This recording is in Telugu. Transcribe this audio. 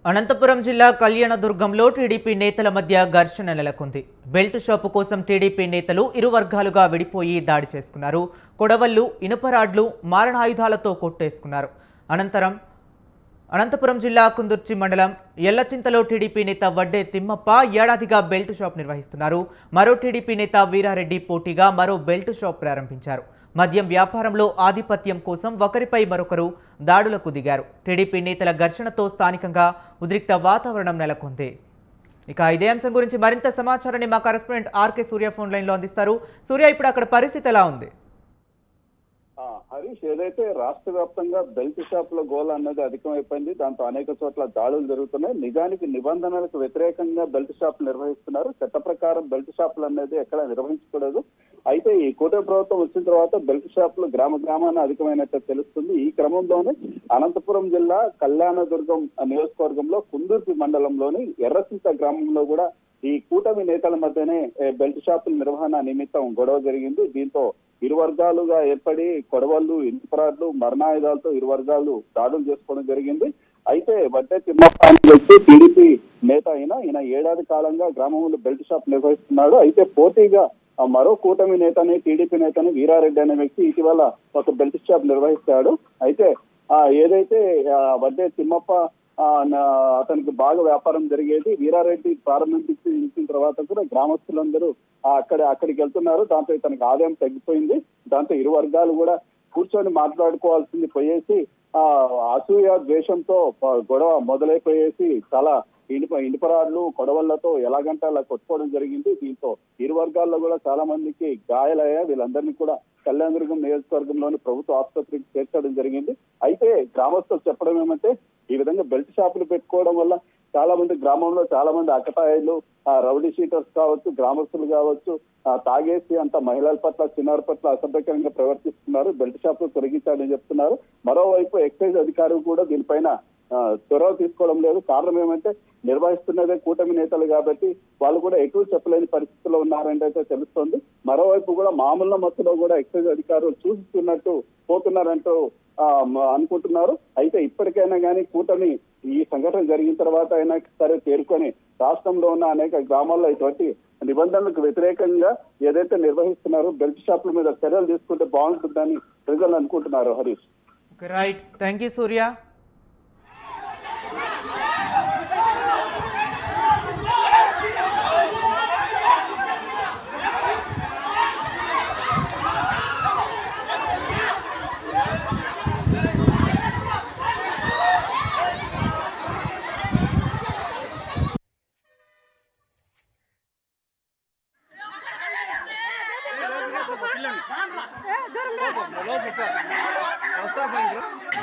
అనంతపురం జిల్లా కళ్యాణదుర్గంలో టీడీపీ నేతల మధ్య ఘర్షణ నెలకొంది. బెల్ట్ షాపు కోసం టీడీపీ నేతలు ఇరు వర్గాలుగా విడిపోయి దాడి చేసుకున్నారు. కొడవళ్లు, ఇనుపరాడ్లు, మారణాయుధాలతో కొట్టేసుకున్నారు. అనంతపురం జిల్లా కుందుర్చి మండలం ఎల్లచింతలో టీడీపీ నేత వడ్డే తిమ్మప్ప ఏడాదిగా బెల్ట్ షాప్ నిర్వహిస్తున్నారు. మరో టీడీపీ నేత వీరారెడ్డి పోటీగా మరో బెల్ట్ షాప్ ప్రారంభించారు. మద్యం వ్యాపారంలో ఆధిపత్యం కోసం ఒకరిపై మరొకరు దాడులకు దిగారు. టీడీపీ నేతల ఘర్షణతో స్థానికంగా ఉద్రిక్త వాతావరణం నెలకొంది. ఇక ఇదే అంశం గురించి మరింత సమాచారాన్ని మా కరెస్పాండెంట్ ఆర్కే సూర్య ఫోన్ లైన్లో అందిస్తారు. సూర్య, ఇప్పుడు అక్కడ పరిస్థితి ఎలా ఉంది? హరీష్, ఏదైతే రాష్ట్ర వ్యాప్తంగా బెల్ట్ షాపుల గోల అన్నది అధికమైపోయింది. దాంతో అనేక చోట్ల దాడులు జరుగుతున్నాయి. నిజానికి నిబంధనలకు వ్యతిరేకంగా బెల్ట్ షాపులు నిర్వహిస్తున్నారు. చట్ట ప్రకారం బెల్ట్ షాపులు అనేది ఎక్కడ నిర్వహించకూడదు. అయితే ఈ కూటమి ప్రభుత్వం వచ్చిన తర్వాత బెల్ట్ షాపులు గ్రామ గ్రామాన అధికమైనట్టు తెలుస్తుంది. ఈ క్రమంలోనే అనంతపురం జిల్లా కళ్యాణదుర్గం నియోజకవర్గంలో కుందుర్పి మండలంలోని ఎర్రసింత గ్రామంలో కూడా ఈ కూటమి నేతల మధ్యనే బెల్ట్ షాపుల నిర్వహణ నిమిత్తం గొడవ జరిగింది. దీంతో ఇరు వర్గాలుగా ఏర్పడి కొడవళ్లు, ఇనుపరాడ్లు, మరణాయుధాలతో ఇరు వర్గాలు దాడులు చేసుకోవడం జరిగింది. అయితే వడ్డే తిమ్మప్ప అనే వ్యక్తి టీడీపీ నేత ఈయన ఏడాది కాలంగా గ్రామంలో బెల్ట్ షాప్ నిర్వహిస్తున్నాడు. అయితే పోటీగా మరో కూటమి నేతని, టీడీపీ నేతని వీరారెడ్డి అనే వ్యక్తి ఇటీవల ఒక బెల్ట్ షాప్ నిర్వహిస్తాడు. అయితే ఏదైతే వడ్డే తిమ్మప్ప అతనికి బాగా వ్యాపారం జరిగేది. వీరారెడ్డి ప్రారంభించిన తర్వాత కూడా గ్రామస్తులందరూ అక్కడికి వెళ్తున్నారు. దాంతో ఇతనికి ఆదాయం తగ్గిపోయింది. దాంతో ఇరు వర్గాలు కూడా కూర్చొని మాట్లాడుకోవాల్సింది పోయేసి అసూయ ద్వేషంతో గొడవ మొదలైపోయేసి చాలా ఇనుపరాడ్లు, కొడవళ్లతో ఎలాగంటే అలా కొట్టుకోవడం జరిగింది. దీంతో ఇరు వర్గాల్లో కూడా చాలా మందికి గాయాలయ్యాయి. వీళ్ళందరినీ కూడా కళ్యాణదుర్గం నియోజకవర్గంలోని ప్రభుత్వ ఆసుపత్రికి చేర్చడం జరిగింది. అయితే గ్రామస్తులు చెప్పడం ఏమంటే, ఈ విధంగా బెల్ట్ షాపులు పెట్టుకోవడం వల్ల చాలా మంది గ్రామంలో చాలా మంది అకటాయిలు, రౌడీ షీటర్స్ కావచ్చు, గ్రామస్తులు కావచ్చు, తాగేసి అంత మహిళల పట్ల, చిన్నారి పట్ల అసభ్యకరంగా ప్రవర్తిస్తున్నారు. బెల్ట్ షాపులు తొలగించాలని చెప్తున్నారు. మరోవైపు ఎక్సైజ్ అధికారులు కూడా దీనిపైన చొరవ తీసుకోవడం లేదు. కారణం ఏమంటే, నిర్వహిస్తున్నదే కూటమి నేతలు కాబట్టి వాళ్ళు కూడా ఎటు చెప్పలేని పరిస్థితుల్లో ఉన్నారంటే అయితే తెలుస్తోంది. మరోవైపు కూడా మామూలు మత్తులో కూడా ఎక్సైజ్ అధికారులు చూస్తున్నట్టు పోతున్నారంటూ అనుకుంటున్నారు. అయితే ఇప్పటికైనా కానీ కూటమి ఈ సంఘటన జరిగిన తర్వాత అయినా సరే తేరుకొని రాష్ట్రంలో ఉన్న అనేక గ్రామాల్లో ఇటువంటి నిబంధనలకు వ్యతిరేకంగా ఏదైతే నిర్వహిస్తున్నారో బెల్ట్ షాపుల మీద చర్యలు తీసుకుంటే బాగుంటుందని ప్రజలు అనుకుంటున్నారు. హరీష్, రైట్, థ్యాంక్ యూ సూర్య. దూరం రా